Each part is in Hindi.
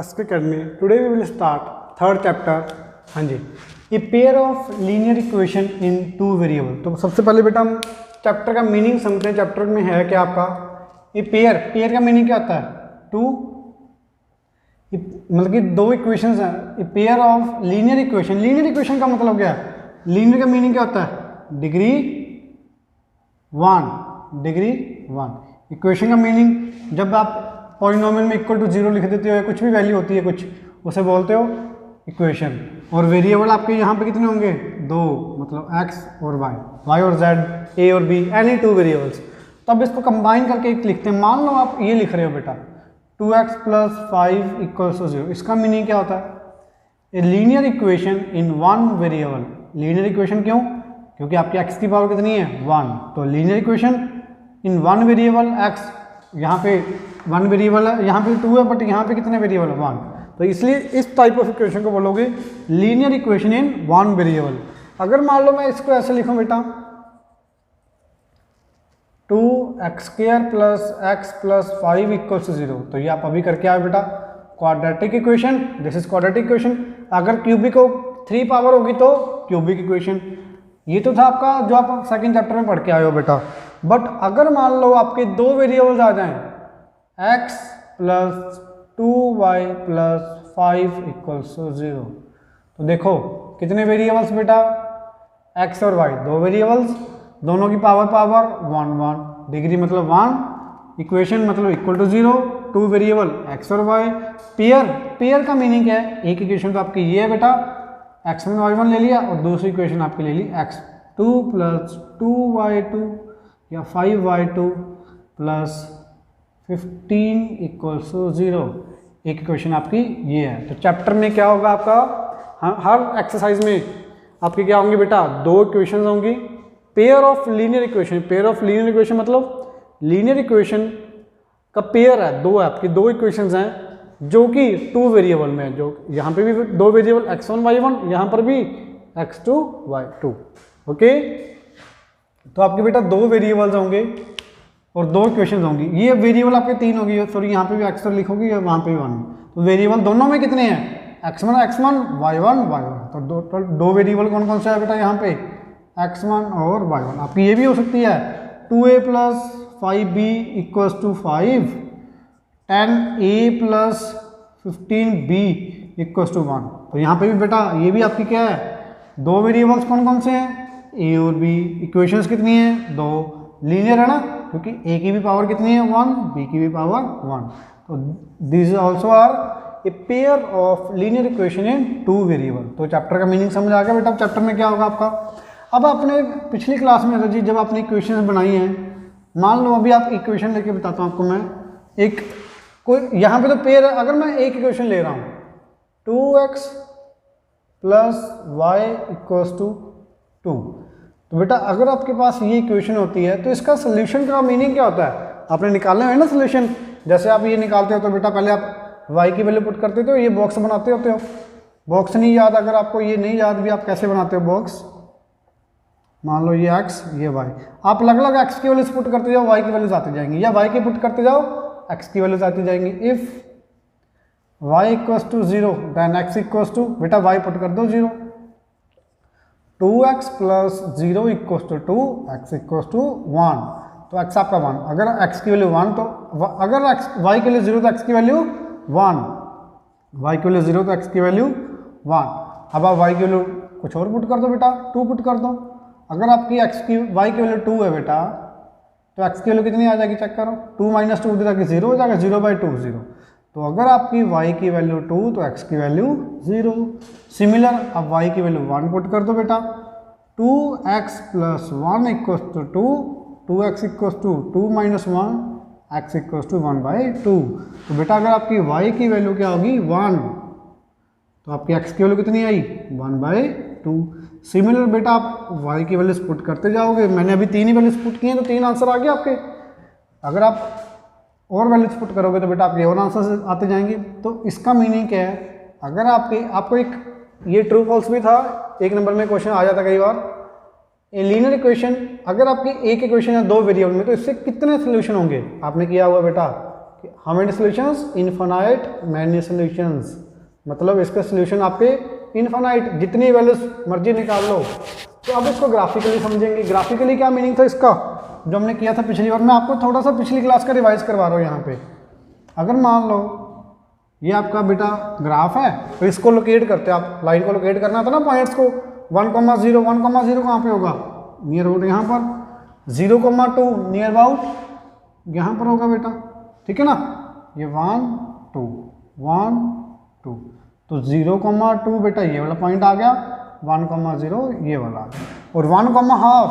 Ask Academy. Today we will start third chapter. हाँ जी, a pair of linear equation in two variable. तो सबसे पहले बेटा हम चैप्टर का मीनिंग समझते हैं। चैप्टर में है क्या आपका ए पेयर का मीनिंग क्या होता है? टू, मतलब कि दो इक्वेशंस हैं। ए pair of linear equation. Linear equation का मतलब क्या है? लीनियर का मीनिंग क्या होता है? Degree one. इक्वेशन का मीनिंग जब आप पॉलिनोमियल में इक्वल टू जीरो लिख देते हो या कुछ भी वैल्यू होती है कुछ, उसे बोलते हो इक्वेशन। और वेरिएबल आपके यहाँ पे कितने होंगे? दो, मतलब एक्स और वाई और जेड, ए और बी, एनी टू वेरिएबल्स। तब इसको कंबाइन करके एक लिखते हैं। मान लो आप ये लिख रहे हो बेटा 2x + 5 = 0। इसका मीनिंग क्या होता है? A linear equation in one variable. Linear equation क्यों? क्योंकि आपकी x की पावर कितनी है? 1। तो linear equation in one variable x, यहाँ पे वन वेरिएबल है, यहाँ पे 2 है, बट यहाँ पे कितने वेरिएबल है? 1। तो इसलिए इस टाइप ऑफ इक्वेशन को बोलोगे linear equation in one variable. अगर मान लो मैं इसको ऐसे लिखूं बेटा 2x² + x + 5 = 0, तो ये आप अभी करके आए बेटा quadratic equation. This is quadratic equation. अगर क्यूबिक को 3 पावर होगी तो क्यूबिक इक्वेशन। ये तो था आपका जो आप सेकंड चैप्टर में पढ़ के आए हो बेटा। बट अगर मान लो आपके दो वेरिएबल्स आ जाएं x + 2y + 5 = 0, तो देखो कितने वेरिएबल्स बेटा? x और y, दो वेरिएबल्स, दोनों की पावर 1, डिग्री मतलब 1, इक्वेशन मतलब equal to 0, two variable x और y। पेयर का मीनिंग क्या है? एक इक्वेशन तो आपकी ये है बेटा x1 y1 ले लिया, और दूसरी इक्वेशन आपकी ले ली x2 + 2y2 या 5y2 + 15 = 0। एक इक्वेशन आपकी ये है। तो चैप्टर में क्या होगा आपका? हर एक्सरसाइज में आपके क्या होंगे बेटा? दो इक्वेशंस होंगी। Pair of linear equation. Pair of linear equation मतलब लीनियर इक्वेशन का पेयर है, दो है आपकी, दो इक्वेशंस हैं जो कि टू वेरिएबल में है। जो यहाँ पे भी दो वेरिएबल x1 y1, यहाँ पर भी x2 y2। ओके, तो आपके बेटा दो वेरिएबल्स होंगे और दो इक्वेशंस होंगी। ये वेरिएबल आपके तीन होगी, सॉरी यहाँ पे भी x लिखोगे या वहाँ पे भी 1। तो वेरिएबल दोनों में कितने हैं? x1 y1 तो दो वेरिएबल कौन कौन से है बेटा यहाँ पे? x1 और y1। आपकी ये भी हो सकती है 2a + 5b = 5, 10a + 15b = 1। तो यहाँ पे भी बेटा ये भी आपकी क्या है? दो वेरिएबल्स कौन कौन से हैं? a और b। इक्वेशंस कितनी हैं? दो। लीनियर है ना, क्योंकि a की भी पावर कितनी है? 1, b की भी पावर 1। तो this also are a pair of linear equation in two variable. तो चैप्टर का मीनिंग समझ आ गया बेटा? चैप्टर में क्या होगा आपका? अब आपने पिछली क्लास में जी जब आपने इक्वेशन बनाई हैं, मान लो अभी आप इक्वेशन लेके बताता हूँ आपको मैं। एक कोई यहाँ पे तो पेयर है। अगर मैं एक इक्वेशन ले रहा हूँ 2x + y = 2, तो बेटा अगर आपके पास ये इक्वेशन होती है तो इसका सोल्यूशन का मीनिंग क्या होता है? आपने निकालना है ना सोल्यूशन। जैसे आप ये निकालते हो तो बेटा पहले आप y की वैल्यू पुट करते हो, ये बॉक्स बनाते होते हो। बॉक्स नहीं याद, अगर आपको ये नहीं याद भी आप कैसे बनाते हो बॉक्स? मान लो ये x, ये y, आप अलग अलग x की वैल्यूज पुट करते जाओ, y की वैल्यूज आती जाएंगी, या y की पुट करते जाओ, x की वैल्यूज आती जाएंगी। इफ y = 0 देन x = बेटा y पुट कर दो 0, 2x + 0 = 2, x = 1। तो x आपका 1। अगर x की वैल्यू 1 तो अगर y के लिए 0 तो x की वैल्यू 1, y के लिए 0 तो x की वैल्यू 1। अब आप y की वैल्यू कुछ और पुट कर दो बेटा, 2 पुट कर दो। अगर आपकी y की वैल्यू 2 है बेटा, तो x की वैल्यू कितनी आ जाएगी? चेक करो, 2 - 2 देगा कि 0 हो जाएगा, 0/2 0। तो अगर आपकी y की वैल्यू 2 तो x की वैल्यू 0। सिमिलर, अब y की वैल्यू 1 पुट कर दो बेटा, 2x + 1 = 2, 2x = 2 - 1, x = 1/2। तो बेटा अगर आपकी y की वैल्यू क्या होगी? 1, तो आपकी x की वैल्यू कितनी आई? 1/2। सिमिलर बेटा आप y की वैल्यूज पुट करते जाओगे। मैंने अभी 3 ही वैल्यूज पुट किए हैं तो 3 आंसर आ गए आपके। अगर आप और वैल्यूज पुट करोगे तो बेटा आपके और आंसर आते जाएंगे। तो इसका मीनिंग क्या है? अगर आपको एक ये ट्रू फॉल्स भी था, 1 नंबर में क्वेश्चन आ जाता कई बार। ए लीनियर इक्वेशन, अगर आपकी एक इक्वेशन है दो वेरिएबल में, तो इससे कितने सोल्यूशन होंगे? आपने किया हुआ बेटा how many solutions, infinite many solutions, मतलब इसका सॉल्यूशन आपके इनफाइनाइट, जितनी वैल्यूज मर्जी निकाल लो। तो अब इसको ग्राफिकली समझेंगे। ग्राफिकली क्या मीनिंग था इसका, जो हमने किया था पिछली बार। मैं आपको थोड़ा सा पिछली क्लास का रिवाइज करवा रहा हूँ यहाँ पे। अगर मान लो ये आपका बेटा ग्राफ है, तो इसको लोकेट करते हैं आप, लाइन को लोकेट करना था ना पॉइंट्स को। 1,0 1,0 कहाँ पे होगा, नियर अबाउट यहाँ पर। 0,2 नियर अबाउट यहाँ पर होगा बेटा, ठीक है ना। ये 1 2 1 2, तो 0,2 बेटा ये वाला पॉइंट आ गया, 1,0 ये वाला आ गया, और 1,5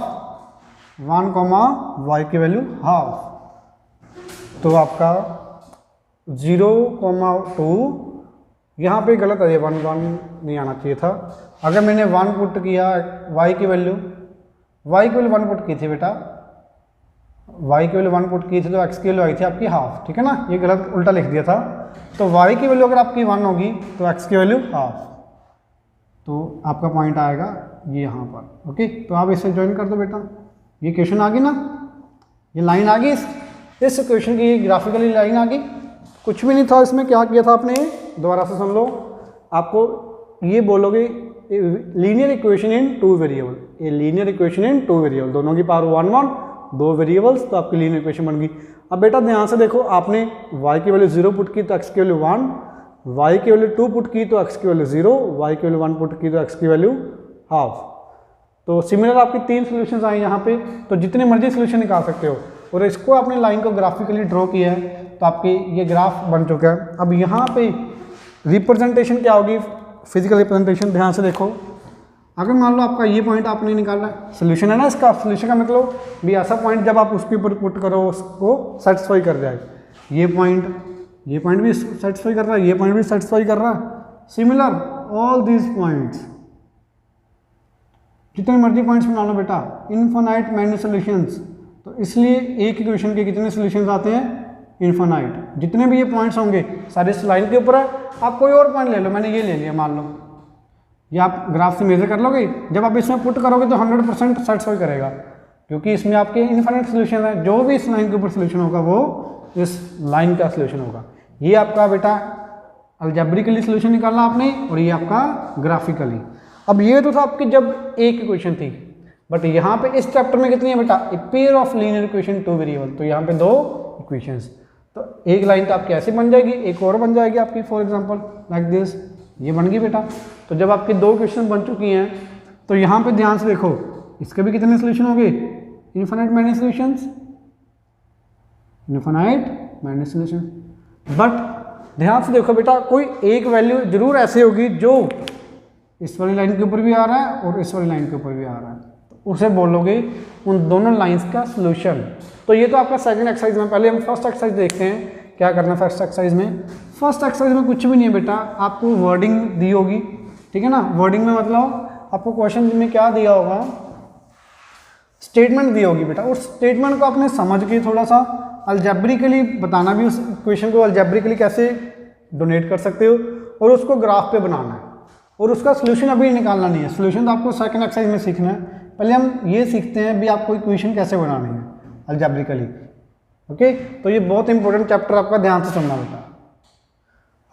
1, y की वैल्यू हाफ। तो आपका 0,2 यहाँ पे गलत है, ये 1 नहीं आना चाहिए था। अगर मैंने 1 पुट किया, y की वैल्यू 1 पुट की थी बेटा, y की वैल्यू 1 पुट की थी, तो x की वैल्यू आई थी आपकी हाफ, ठीक है ना। ये गलत उल्टा लिख दिया था। तो y की वैल्यू अगर आपकी 1 होगी तो x की वैल्यू हाफ, तो आपका पॉइंट आएगा ये यहाँ पर। ओके, तो आप इसे ज्वाइन कर दो बेटा। ये क्वेश्चन आ गई ना, ये लाइन आ गई, इस क्वेश्चन की ग्राफिकली लाइन आ गई। कुछ भी नहीं था इसमें, क्या किया था आपने, दोबारा से सुन लो। आपको ये बोलोगे लीनियर इक्वेशन इन 2 वेरिएबल, ये लीनियर इक्वेशन इन 2 वेरिएबल, दोनों की पावर 1 1, 2 वेरिएबल्स, तो आपकी लीनियर इक्वेशन बन गई। अब बेटा ध्यान से देखो, आपने y की वैल्यू 0 पुट की तो x की वैल्यू 1, y की वैल्यू 2 पुट की तो x की वैल्यू 0, y की वैल्यू 1 पुट की तो x की वैल्यू हाफ। तो सिमिलर आपकी 3 सॉल्यूशंस आए यहाँ पे, तो जितने मर्जी सॉल्यूशन निकाल सकते हो। और इसको आपने लाइन को ग्राफिकली ड्रॉ किया है, तो आपकी ये ग्राफ बन चुका है। अब यहाँ पे रिप्रेजेंटेशन क्या होगी, फिजिकल रिप्रेजेंटेशन, ध्यान से देखो। अगर मान लो आपका ये पॉइंट आपने निकाला, सोल्यूशन है ना इसका, सोल्यूशन का मतलब भी ऐसा पॉइंट जब आप उसके ऊपर पुट करो उसको सेटिस्फाई कर जाए। ये पॉइंट भी सेटिस्फाई कर रहा है, ये पॉइंट भी सेटिस्फाई कर रहा है। सिमिलर ऑल दीज पॉइंट्स, जितने मर्जी पॉइंट्स बना लो बेटा, इनफाइनाइट मैनी सॉल्यूशंस। तो इसलिए एक इक्वेशन के कितने सॉल्यूशंस आते हैं, इनफाइनाइट। जितने भी ये पॉइंट्स होंगे सारे इस लाइन के ऊपर है। आप कोई और पॉइंट ले लो, मैंने ये ले लिया मान लो, ये आप ग्राफ से मेजर कर लोगे, जब आप इसमें पुट करोगे तो 100% सेटिस्फाई करेगा, क्योंकि इसमें आपके इनफाइनाइट सोल्यूशन है। जो भी इस लाइन के ऊपर सोल्यूशन होगा वो इस लाइन का सोल्यूशन होगा। ये आपका बेटा अलजेब्रिकली सोल्यूशन निकालना आपने, और ये आपका ग्राफिकली। अब ये तो था आपकी जब एक इक्वेशन थी, बट यहाँ पे इस चैप्टर में कितनी है बेटा, ए pair of linear equation 2 variable. तो यहाँ पे 2 इक्वेशंस, तो एक लाइन तो आपकी ऐसे बन जाएगी, एक और बन जाएगी आपकी, फॉर एग्जांपल लाइक दिस, ये बन गई बेटा। तो जब आपकी 2 इक्वेशन बन चुकी हैं, तो यहाँ पे ध्यान से देखो, इसके भी कितने सोल्यूशन होंगे, infinite many solutions, infinite many solution. But ध्यान से देखो बेटा, कोई एक वैल्यू जरूर ऐसे होगी जो इस वाली लाइन के ऊपर भी आ रहा है और इस वाली लाइन के ऊपर भी आ रहा है, तो उसे बोलोगे उन दोनों लाइंस का सॉल्यूशन। तो ये तो आपका सेकंड एक्सरसाइज में। पहले हम फर्स्ट एक्सरसाइज देखते हैं क्या करना है फर्स्ट एक्सरसाइज में। फर्स्ट एक्सरसाइज में कुछ भी नहीं है बेटा, आपको वर्डिंग दी होगी, ठीक है ना। वर्डिंग में मतलब आपको क्वेश्चन में क्या दिया होगा, स्टेटमेंट दी होगी बेटा। उस स्टेटमेंट को आपने समझ के थोड़ा सा अलजेब्रिकली बताना भी, उस क्वेश्चन को अलजेब्रिकली कैसे डोनेट कर सकते हो, और उसको ग्राफ पे बनाना है, और उसका सोल्यूशन अभी निकालना नहीं है। सोल्यूशन तो आपको सेकंड एक्सरसाइज में सीखना है। पहले हम ये सीखते हैं भी आपको इक्वेशन कैसे बनानी है अलजेब्रिकली। ओके, तो ये बहुत इंपॉर्टेंट चैप्टर आपका, ध्यान से सुनना बेटा।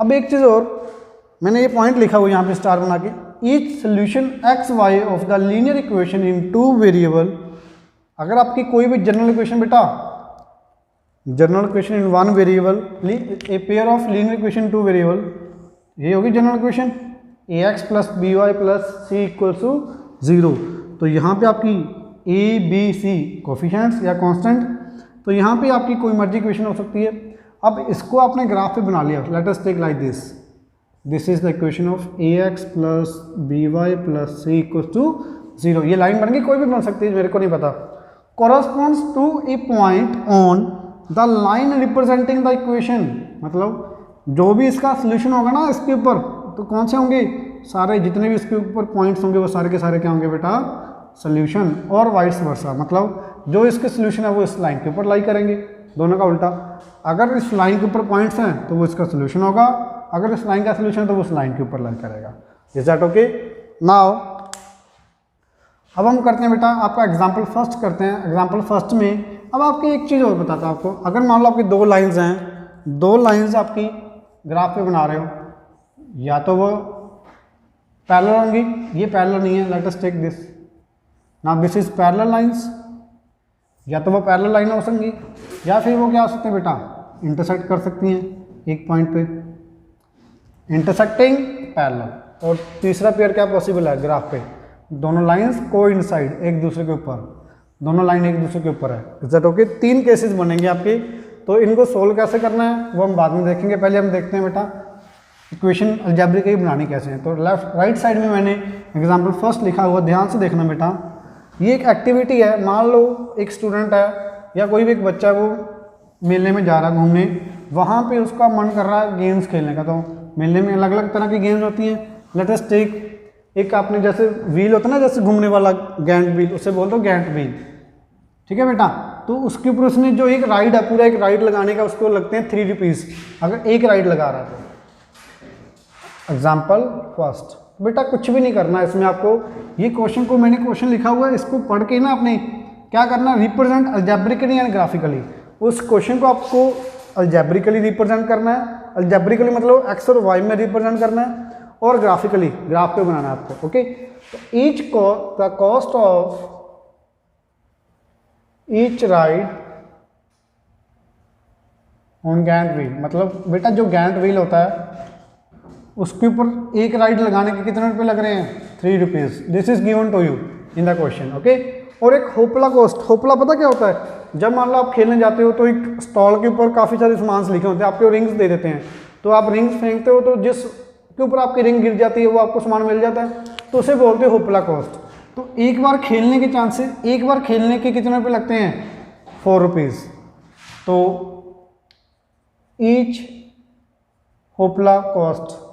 अब एक चीज़ और, मैंने ये पॉइंट लिखा हुआ यहाँ पे स्टार बना के, each solution X Y of the linear equation in 2 variable. अगर आपकी कोई भी जनरल इक्वेशन बेटा, general equation in 1 variable, a pair of linear equation 2 variable, ये होगी general equation, A X plus B Y plus C equals to 0। तो यहाँ पे आपकी ए बी सी कोफिशिएंट्स या कांस्टेंट, तो यहाँ पे आपकी कोई मर्जी इक्वेशन हो सकती है। अब इसको आपने ग्राफ पे बना लिया, let us take like this, this is the equation of A X plus B Y plus C equals to 0। ये लाइन बन गई, कोई भी बन सकती है, मेरे को नहीं पता। Corresponds to a point on the line representing the equation, मतलब जो भी इसका सोल्यूशन होगा ना इसके ऊपर, तो कौन से होंगे, सारे जितने भी इसके ऊपर पॉइंट्स होंगे वो सारे के सारे क्या होंगे बेटा, सोल्यूशन। और वाइस वर्सा, मतलब जो इसके सोल्यूशन है वो इस लाइन के ऊपर लाई करेंगे, दोनों का उल्टा। अगर इस लाइन के ऊपर पॉइंट्स हैं तो वो इसका सोल्यूशन होगा, अगर इस लाइन का सोल्यूशन है तो वो उस लाइन के ऊपर लाई करेगा। Is that okay? नाउ अब हम करते हैं बेटा आपका एग्जाम्पल फर्स्ट करते हैं। एग्जाम्पल फर्स्ट में अब आपकी एक चीज़ और बताता हूँ आपको। अगर मान लो आपकी 2 लाइन्स हैं, दो लाइंस आपकी ग्राफ पे बना रहे हो, या तो वो पैरेलल होंगी, ये पैरेलल नहीं है, let us take this, now this is parallel lines, या तो वो पैरेलल लाइन हो सकती, या फिर वो क्या हो सकते हैं बेटा, इंटरसेक्ट कर सकती हैं एक पॉइंट पे, इंटरसेक्टिंग पैरेलल। और तीसरा पेयर क्या पॉसिबल है ग्राफ पे, दोनों लाइंस कोइंसाइड, एक दूसरे के ऊपर, दोनों लाइन एक दूसरे के ऊपर है। Is that okay? 3 केसेस बनेंगे आपके, तो इनको सोल्व कैसे करना है वो हम बाद में देखेंगे। पहले हम देखते हैं बेटा इक्वेशन अलजेब्रिक ही बनानी कैसे है। तो लेफ्ट राइट साइड में मैंने एग्जाम्पल फर्स्ट लिखा हुआ, ध्यान से देखना बेटा। ये एक एक्टिविटी है, मान लो एक स्टूडेंट है या कोई भी एक बच्चा वो मेले में जा रहा है घूमने, वहाँ पे उसका मन कर रहा है गेम्स खेलने का। तो मेले में अलग अलग तरह की गेम्स होती हैं। लेट अस टेक, एक आपने जैसे व्हील होता है ना, जैसे घूमने वाला गैंट व्हील, उसे बोलते हो गैंट व्हील, ठीक है बेटा। तो उसके ऊपर उसने जो एक राइड है, पूरा एक राइड लगाने का उसको लगते हैं 3 रुपीज़, अगर एक राइड लगा रहा है तो। एग्जाम्पल फर्स्ट, बेटा कुछ भी नहीं करना है इसमें आपको, ये क्वेश्चन को मैंने क्वेश्चन लिखा हुआ है, इसको पढ़ के ना आपने क्या करना, रिप्रेजेंट अलजेब्रिकली एंड ग्राफिकली। उस क्वेश्चन को आपको अलजेब्रिकली रिप्रेजेंट करना है, अलजेब्रिकली मतलब एक्स और वाई में रिप्रेजेंट करना है, और ग्राफिकली ग्राफ पे बनाना है आपको। ओके, तो each the cost of each ride on Gantt wheel, मतलब बेटा जो गैंट व्हील होता है उसके ऊपर एक राइड लगाने के कितने रुपए लग रहे हैं, 3 rupees. This is given to you in the question. Okay, और एक होपला कॉस्ट, होपला पता क्या होता है, जब मान लो आप खेलने जाते हो तो एक स्टॉल के ऊपर काफ़ी सारे सामान लिखे होते हैं, आपको रिंग्स दे देते हैं, तो आप रिंग्स फेंकते हो तो जिस के ऊपर आपकी रिंग गिर जाती है वो आपको सामान मिल जाता है, तो उसे बोलते हैं होपला कॉस्ट। तो एक बार खेलने के चांसेस, एक बार खेलने के कितने रुपए लगते हैं, 4 रुपीज़। तो each hoopla cost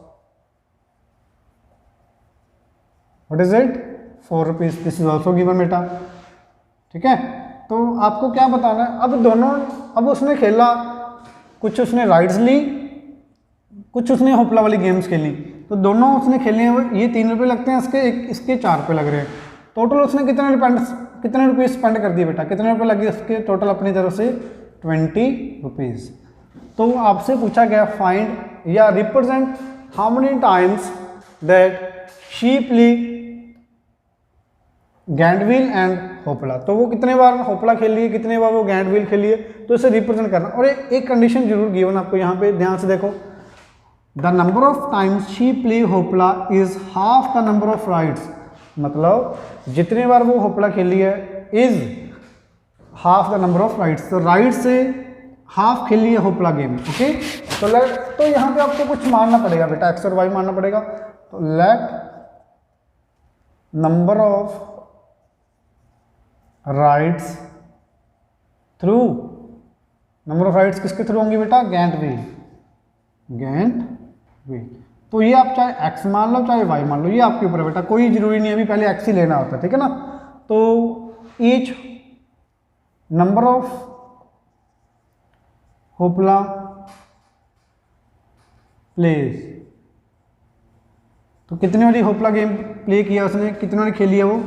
what is it, 4 rupees. This is also given बेटा, ठीक है। तो आपको क्या बताना है, अब दोनों, अब उसने खेला, कुछ उसने राइड्स ली, कुछ उसने होपला वाली गेम्स खेली, तो दोनों उसने खेले हैं, ये 3 रुपये लगते हैं इसके, इसके 4 रुपये लग रहे हैं। टोटल उसने कितने रुपये स्पेंड कर दिए बेटा, कितने रुपये लगे उसके टोटल अपनी तरफ से, 20 रुपीज़। तो आपसे पूछा गया फाइंड या represent how many times that she play giant wheel and hoopla, तो वो कितने बार होपला खेल लिए, कितने बार वो गैंट व्हील खेल लिए, तो इसे रिप्रेजेंट करना। और एक कंडीशन जरूर गिवन आपको यहाँ पे, ध्यान से देखो, the number of times she play hoopla is half the number of rides, मतलब जितने बार वो होपला खेली है is half the number of rides, तो राइड से हाफ खेली है होपला गेम। ओके, तो यहाँ पे आपको कुछ मानना पड़ेगा बेटा, एक्स और वाई मानना पड़ेगा। तो let number of rides through, number of rides किसके थ्रू होंगी बेटा, गैंट व्हील, गैंट व्हील। तो ये आप चाहे एक्स मान लो चाहे वाई मान लो, ये आपके ऊपर है बेटा, कोई जरूरी नहीं है अभी पहले एक्स ही लेना होता है, ठीक है ना। तो ईच नंबर ऑफ होपला प्लेस, तो कितनी बारी होपला गेम प्ले किया उसने, कितनी बारी खेली है वो,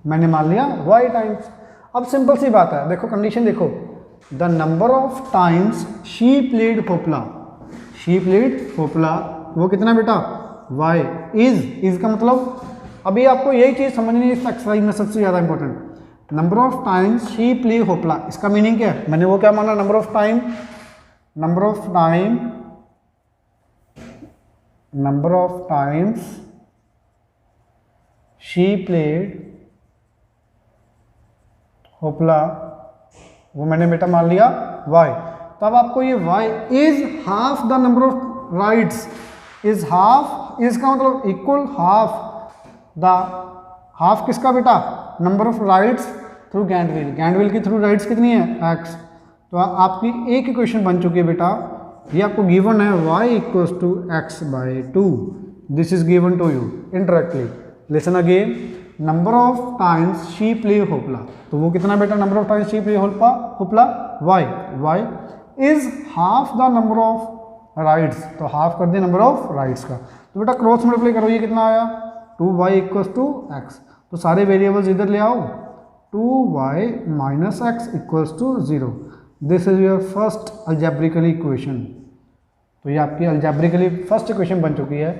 मैंने मान लिया वाई टाइम्स। अब सिंपल सी बात है, देखो कंडीशन देखो, the number of times she played hoopla, she played hoopla, वो कितना बेटा, वाई। इज का मतलब, अभी आपको यही चीज़ समझनी है इस एक्सरसाइज में सबसे ज़्यादा important, number of times she play hoopla, इसका मीनिंग क्या है, मैंने वो क्या माना, number of time, number of times she played hoopla, वो मैंने बेटा मान लिया वाई। तो अब आपको ये Y is half the number of rides, is half, is का मतलब इक्वल हाफ द, हाफ किसका बेटा, number of rides through giant wheel, giant wheel की थ्रू राइड्स कितनी है, एक्स। तो आपकी एक इक्वेशन बन चुकी है बेटा, ये आपको गिवन है y equals to X by 2, this is given to you indirectly. Listen again, number of times she play hoopla, तो वो कितना बेटा, number of times she play hoopla y is half the number of rides, तो हाफ कर दिया नंबर ऑफ राइड्स का। तो बेटा क्रॉस मल्टीप्लाई करो, ये कितना आया, 2y इक्वल्स टू एक्स, तो सारे वेरिएबल्स इधर ले आओ, 2y minus x equals to 0, this is your first algebraic equation. तो ये आपकी अलजेब्रिकली फर्स्ट इक्वेशन बन चुकी है।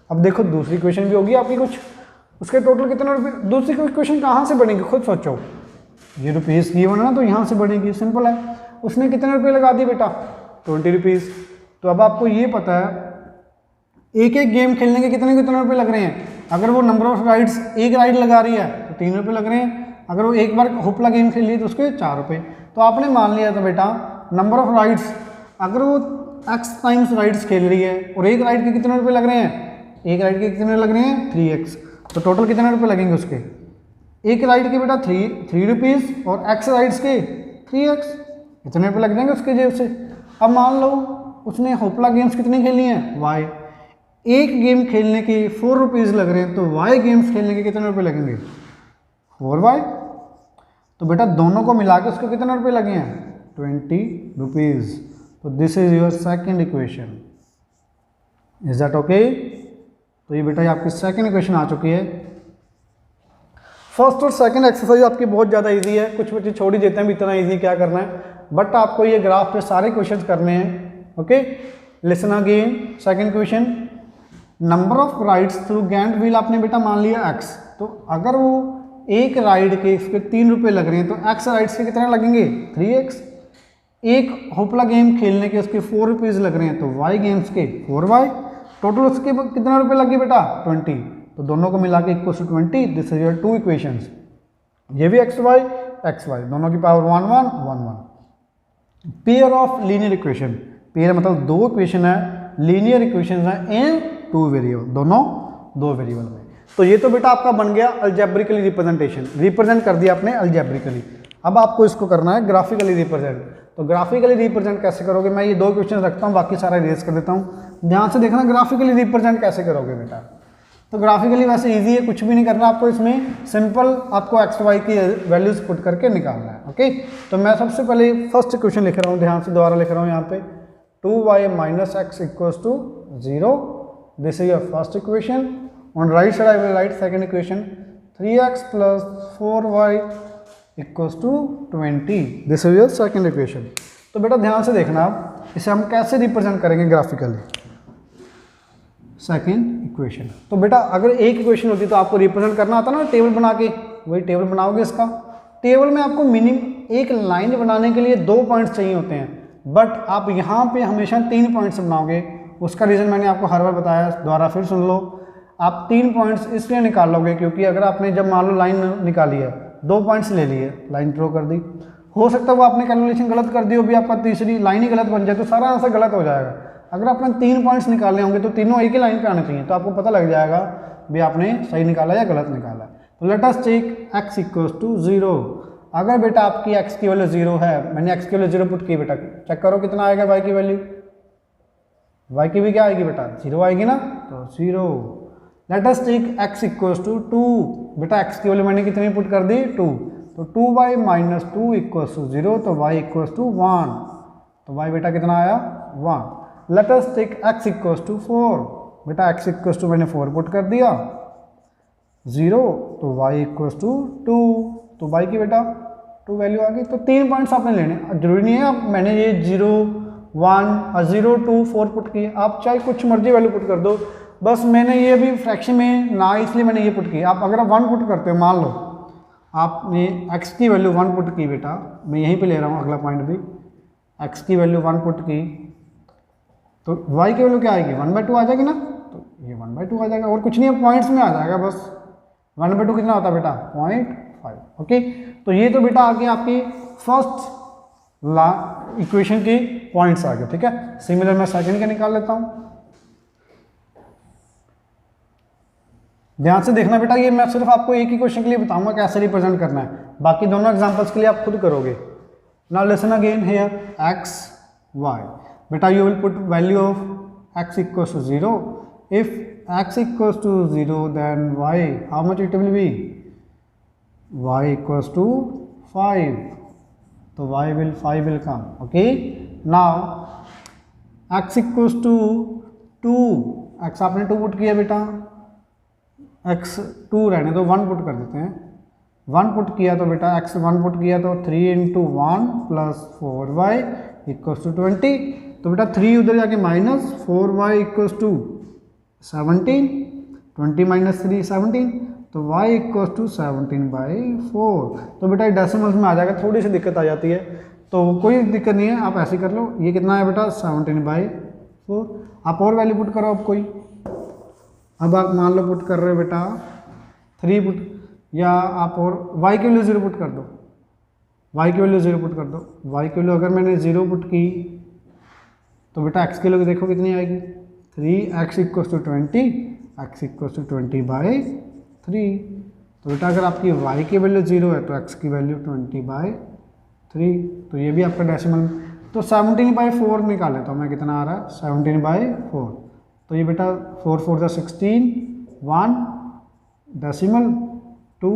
अब देखो दूसरी इक्वेशन भी होगी आपकी कुछ, उसके टोटल कितने रुपये, दूसरी इक्वेशन कहाँ से बनेगी खुद सोचो। ये रुपीज़ की बना ना तो यहाँ से बनेगी, सिंपल है। उसने कितने रुपये लगा दिए बेटा, 20 रुपीज़। तो अब आपको ये पता है एक एक गेम खेलने के कितने कितने रुपये लग रहे हैं। अगर वो नंबर ऑफ राइड्स, एक राइड लगा रही है तो 3 रुपये लग रहे हैं। अगर वो एक बार होपला गेम खेल रही है तो उसके 4 रुपये। तो आपने मान लिया था बेटा नंबर ऑफ राइड्स, अगर वो x टाइम्स राइड्स खेल रही है और एक राइड के कितने रुपये लग रहे हैं, एक राइड के कितने लग रहे हैं 3x, तो टोटल कितने रुपये लगेंगे उसके, एक राइड के बेटा 3 रुपीज़ और x राइड्स के 3x, इतने रुपये लग जाएंगे उसके जेब से। अब मान लो उसने होपला गेम्स कितनी खेलनी है y, एक गेम खेलने के 4 रुपीज़ लग रहे हैं, तो y गेम्स खेलने के कितने रुपये लगेंगे 4y। तो बेटा दोनों को मिला के उसके कितने रुपये लगे हैं 20 रुपीज़। तो this is your second equation, is that okay. तो ये बेटा ये आपकी सेकेंड इक्वेशन आ चुकी है। फर्स्ट और सेकेंड एक्सरसाइज आपकी बहुत ज़्यादा इजी है, कुछ बच्चे छोड़ ही देते हैं भी इतना इजी क्या करना है, बट आपको ये ग्राफ पे सारे क्वेश्चंस करने हैं। Okay, listen again. Second question, number of rides through giant wheel आपने बेटा मान लिया x, तो अगर वो एक राइड के इसके 3 रुपये लग रहे हैं तो x राइड्स के कितने लगेंगे 3x। एक होपला गेम खेलने के उसके 4 रुपीज़ लग रहे हैं तो y गेम्स के 4y, टोटल उसके कितने रुपये लगे बेटा 20, तो दोनों को मिला के equal to 20। This is your 2 equations, ये भी xy दोनों की power 1 1 1 1। Pair of linear equation, pair मतलब 2 इक्वेशन है, लीनियर इक्वेशन है इन 2 वेरिएबल, दोनों 2 वेरिएबल में। तो ये तो बेटा आपका बन गया अलजेब्रिकली रिप्रेजेंटेशन, रिप्रेजेंट कर दिया आपने अलजेब्रिकली। अब आपको इसको करना है ग्राफिकली रिप्रेजेंट। तो ग्राफिकली रिप्रेजेंट कैसे करोगे, मैं ये 2 क्वेश्चन रखता हूँ, बाकी सारा इरेज कर देता हूँ। ध्यान से देखना ग्राफिकली रिप्रेजेंट कैसे करोगे बेटा। तो ग्राफिकली वैसे इजी है, कुछ भी नहीं करना आपको इसमें, सिंपल आपको एक्स वाई की वैल्यूज पुट करके निकालना है। ओके, तो मैं सबसे पहले फर्स्ट इक्वेशन लिख रहा हूँ, ध्यान से दोबारा लिख रहा हूँ यहाँ पे 2y minus x equals to 0, this is your first equation. On right side I will write second equation 3x plus 4y equals to 20, this is your second equation. तो बेटा ध्यान से देखना आप इसे हम कैसे रिप्रेजेंट करेंगे ग्राफिकली। सेकेंड इक्वेशन, तो बेटा अगर एक इक्वेशन होती तो आपको रिप्रेजेंट करना आता ना टेबल बना के, वही टेबल बनाओगे। इसका टेबल में आपको मिनिमम एक लाइन बनाने के लिए 2 पॉइंट्स चाहिए होते हैं, बट आप यहाँ पे हमेशा 3 पॉइंट्स बनाओगे। उसका रीज़न मैंने आपको हर बार बताया, दोबारा फिर सुन लो। आप 3 पॉइंट्स इसलिए निकाल लोगे क्योंकि अगर आपने जब मान लो लाइन निकाली है, 2 पॉइंट्स ले लिए, लाइन ड्रॉ कर दी, हो सकता है वो आपने कैलकुलेशन गलत कर दी हो, भी आपका तीसरी लाइन ही गलत बन जाए तो सारा आंसर गलत हो जाएगा। अगर आपने 3 पॉइंट्स निकालने होंगे तो तीनों एक ही लाइन पे आने चाहिए, तो आपको पता लग जाएगा भी आपने सही निकाला या गलत निकाला। तो let us take x equals to 0। अगर बेटा आपकी x की वैल्यू 0 है, मैंने x की वैल्यू 0 पुट की बेटा, चेक करो कितना आएगा y की वैल्यू, y की भी क्या आएगी बेटा 0 आएगी ना, तो 0। Let us take x equals to 2, बेटा x की वैल्यू मैंने कितनी पुट कर दी 2, तो 2y माइनस 2 इक्वल्स टू 0, तो y इक्वल्स टू 1, तो y बेटा कितना आया 1। Let us take x equals to 4, बेटा x इक्वल्स टू मैंने 4 पुट कर दिया 0, तो y इक्वल्स टू 2, तो y की बेटा 2 वैल्यू आ गई। तो 3 पॉइंट्स आपने लेने, जरूरी नहीं है आप मैंने ये 0 1 0 2 4 पुट किए, आप चाहे कुछ मर्जी वैल्यू पुट कर दो, बस मैंने ये भी फ्रैक्शन में ना इसलिए मैंने ये पुट की। आप अगर आप 1 पुट करते हो, मान लो आपने x की वैल्यू 1 पुट की बेटा, मैं यहीं पे ले रहा हूँ अगला पॉइंट भी, x की वैल्यू 1 पुट की तो y की वैल्यू क्या आएगी 1/2 आ जाएगी ना, तो ये 1/2 आ जाएगा, और कुछ नहीं है पॉइंट्स में आ जाएगा बस। 1/2 कितना होता है बेटा 0.5। ओके, तो ये तो बेटा आगे आपकी फर्स्ट इक्वेशन की पॉइंट्स आ गए, ठीक है। सिमिलर मैं सेकंड का निकाल लेता हूँ। ध्यान से देखना बेटा, ये मैं सिर्फ आपको एक ही क्वेश्चन के लिए बताऊंगा कैसे रिप्रेजेंट करना है, बाकी दोनों एग्जांपल्स के लिए आप खुद करोगे। Now listen again here x y, बेटा you will put value of x equals to 0. If x equals to 0, then y, how much it will be? Y equals to 5. So y 5 will come. Okay. Now x equals to 2. x आपने 2 पुट किया बेटा, x 2 रहने तो 1 पुट कर देते हैं। 1 पुट किया तो बेटा x 1 पुट किया तो 3 × 1 + 4y इक्वल्स टू 20। तो बेटा 3 उधर जाके minus 4y equals to 17, 20 minus 3 17, तो y इक्वल्स टू 17/4। तो बेटा डेसिमल्स में आ जाएगा, थोड़ी सी दिक्कत आ जाती है, तो कोई दिक्कत नहीं है, आप ऐसे कर लो। ये कितना है बेटा 17/4। आप और वैल्यू पुट करो अब कोई। अब आप मान लो पुट कर रहे हो बेटा 3 पुट, या आप और y की वैल्यू 0 पुट कर दो, y की वैल्यू 0 पुट कर दो। y की वैल्यू अगर मैंने 0 पुट की तो बेटा x की वैल्यू देखो कितनी आएगी, 3x equals to 20, x equals to 20/3। तो बेटा अगर आपकी y की वैल्यू 0 है तो x की वैल्यू 20/3, तो ये भी आपका डेसिमल। तो 17/4 निकाले तो हमें कितना आ रहा है 17/4। तो ये बेटा 4 4 जा 16, 1 डेसिमल 2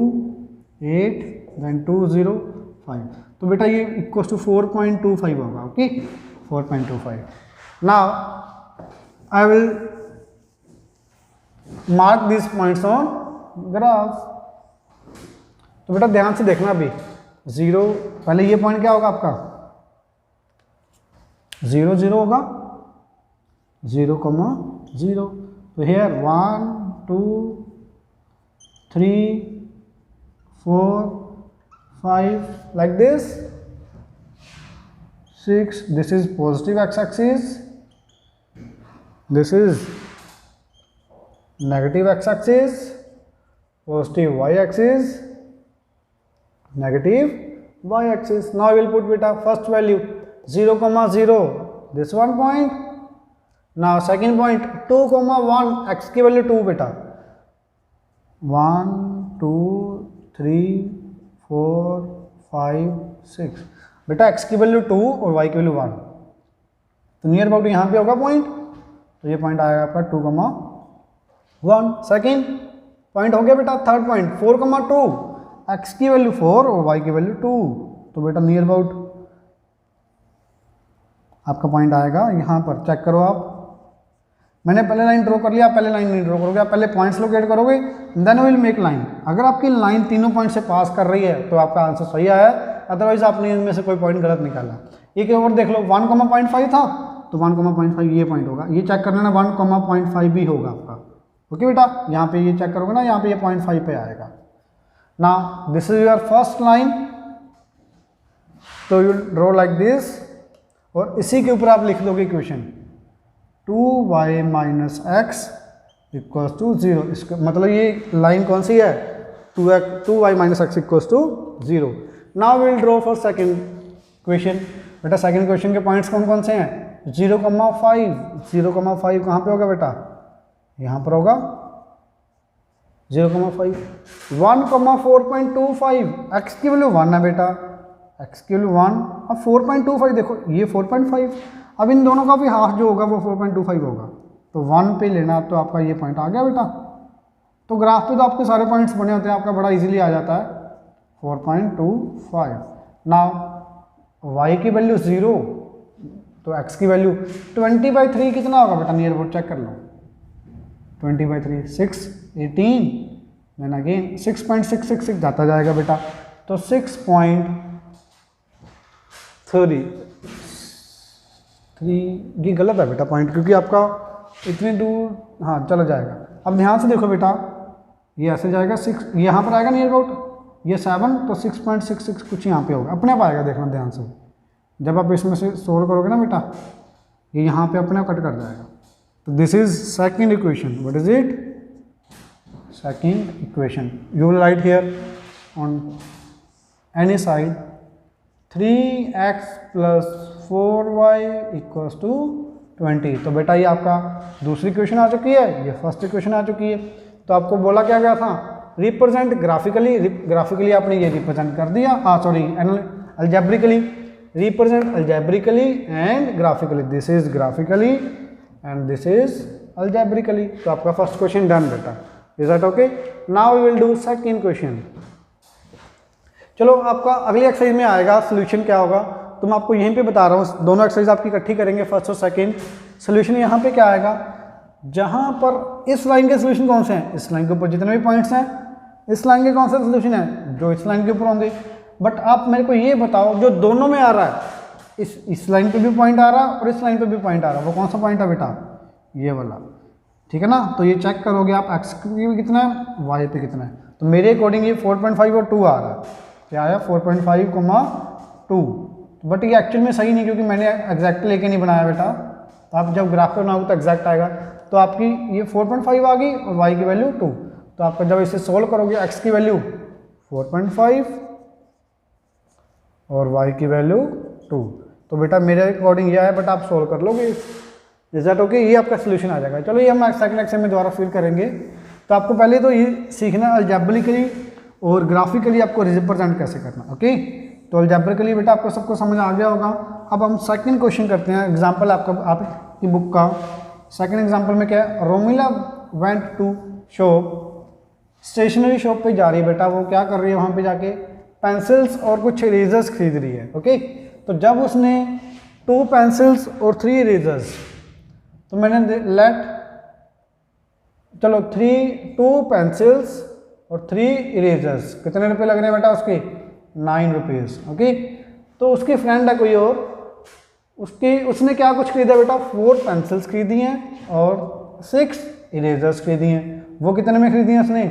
8 देन 2 0 5। तो बेटा ये इक्वल्स टू 4.25 होगा। Okay 4.25। Now I will mark this points on graph. तो बेटा ध्यान से देखना अभी 0, पहले ये पॉइंट क्या होगा आपका 0 0 होगा, 0 0। तो hair 1 2 3 4 5 like this, 6, this is positive x-axis, this is negative x-axis, positive y-axis, negative y-axis. Now I will put beta first value 0, 0, this one point. Now second point 2, 1, x की वैल्यू 2 बेटा, 1 2 3 4 5 6 बेटा x की वैल्यू 2 और y की वैल्यू 1। तो नियर अबाउट यहाँ पे होगा पॉइंट, तो ये पॉइंट आएगा आपका 2, 1। सेकेंड पॉइंट हो गया बेटा। थर्ड पॉइंट 4, 2, x की वैल्यू 4 और y की वैल्यू 2। तो बेटा नियर अबाउट आपका पॉइंट आएगा यहाँ पर। चेक करो आप, मैंने पहले लाइन ड्रॉ कर लिया, आप पहले लाइन नहीं ड्रॉ करोगे, आप पहले पॉइंट्स लोकेट करोगे, देन विल मेक लाइन। अगर आपकी लाइन तीनों पॉइंट से पास कर रही है तो आपका आंसर सही आया, अदरवाइज आपने इनमें से कोई पॉइंट गलत निकाला। एक और देख लो 1,5 था, तो 1,5 ये पॉइंट होगा, ये चेक कर लेना 1,5 भी होगा आपका। ओके बेटा, यहाँ पे ये चेक करोगे ना, यहाँ पे ये 0.5 पे आएगा। Now this is your first line, तो यू ड्रॉ लाइक दिस, और इसी के ऊपर आप लिख दोगे equation 2y minus x equals to 0। इसका मतलब ये लाइन कौन सी है 2y minus x equals to 0। Now will draw for second question. बेटा सेकंड क्वेश्चन के पॉइंट्स कौन कौन से हैं 0,5। 0,5 कहाँ पे होगा बेटा, यहाँ पर होगा 0,5। 1,4.25 x की वैल्यू 1 है बेटा, x की वैल्यू 1। अब 4.25 देखो, ये 4.5, अब इन दोनों का भी हाफ जो होगा वो 4.25 होगा, तो 1 पे लेना, तो आपका ये पॉइंट आ गया बेटा। तो ग्राफ पे तो आपके सारे पॉइंट्स बने होते हैं, आपका बड़ा इजीली आ जाता है 4.25। नाउ y की वैल्यू 0, तो x की वैल्यू 20/3 कितना होगा बेटा, नियर अबाउट चेक कर लो। 20/3 6 18, देन अगेन 6.666 जाता जाएगा बेटा, तो 6.3 ये गलत है बेटा पॉइंट, क्योंकि आपका इतनी दूर हाँ चला जाएगा। अब ध्यान से देखो बेटा, ये ऐसे जाएगा 6, यहाँ पर आएगा नियर अबाउट ये 7, तो 6.66 कुछ यहाँ पे होगा, अपने आप आएगा, देखना ध्यान से। जब आप इसमें से सोल्व करोगे ना बेटा, ये यहाँ पे अपने आप कट कर जाएगा। तो this is second equation. What is it, second equation. You will write here on any side 3x + 4y equals to 20। तो बेटा ये आपका दूसरी इक्वेशन आ चुकी है, ये फर्स्ट इक्वेशन आ चुकी है। तो आपको बोला क्या गया था, रिप्रेजेंट ग्राफिकली। ग्राफिकली आपने ये रिप्रेजेंट कर दिया, sorry algebraically, represent algebraically and graphically. This is graphically and this is algebraically. तो आपका फर्स्ट क्वेश्चन डन बेटा। Is that okay? Now we will do second question. चलो आपका अगली एक्सरसाइज में आएगा सोल्यूशन क्या होगा, तो मैं आपको यहीं पे बता रहा हूँ। दोनों एक्सरसाइज आपकी इकट्ठी करेंगे, फर्स्ट और सेकंड। सोल्यूशन यहाँ पे क्या आएगा, जहाँ पर इस लाइन के सोल्यूशन कौन से हैं, इस लाइन के ऊपर जितने भी पॉइंट्स हैं, इस लाइन के कौन से सोल्यूशन है जो इस लाइन के ऊपर होंगे। बट आप मेरे को ये बताओ, जो दोनों में आ रहा है, इस लाइन पे भी पॉइंट आ रहा और इस लाइन पे भी पॉइंट आ रहा। वो कौन सा पॉइंट है बेटा? ये वाला, ठीक है ना। तो ये चेक करोगे आप, एक्स पे कितना है, वाई पे कितना है। तो मेरे अकॉर्डिंग ये 4.5 और 2 आ रहा है। क्या आया? 4.5, 2। बट ये एक्चुअल में सही नहीं, क्योंकि मैंने एग्जैक्ट लेके नहीं बनाया बेटा। तो आप जब ग्राफ पे बनाओगे तो एग्जैक्ट आएगा। तो आपकी ये 4.5 आ गई और वाई की वैल्यू 2। तो आपका जब इसे सोल्व करोगे, एक्स की वैल्यू 4.5 और वाई की वैल्यू 2। तो बेटा मेरे अकॉर्डिंग ये है, बट आप सोल्व कर लोगे रिजल्ट। ओके, ये आपका सोल्यूशन आ जाएगा। चलो ये हम सेकंड लेक्चर में दोबारा फिर करेंगे। तो आपको पहले तो ये सीखना अलजेब्रिकली और ग्राफिकली आपको रिप्रेजेंट कैसे करना। ओके, तो अलजेब्रिकली बेटा आपको सबको समझ आ गया होगा। अब हम सेकंड क्वेश्चन करते हैं। एग्जांपल आपकी बुक का सेकंड एग्जांपल में क्या है? Romila went to shop, stationery shop पे जा रही है बेटा। वो क्या कर रही है? वहाँ पे जाके पेंसिल्स और कुछ इरेजर्स खरीद रही है। ओके, तो जब उसने 2 पेंसिल्स और 3 इरेजर्स, तो मैंने चलो 2 पेंसिल्स और 3 इरेजर्स, कितने रुपए लग रहे हैं बेटा उसके? 9 रुपीज़। ओके, तो उसकी फ्रेंड है कोई और, उसने क्या कुछ खरीदा बेटा? 4 पेंसिल्स खरीदी हैं और 6 इरेजर्स खरीदी हैं। वो कितने में खरीदी हैं उसने?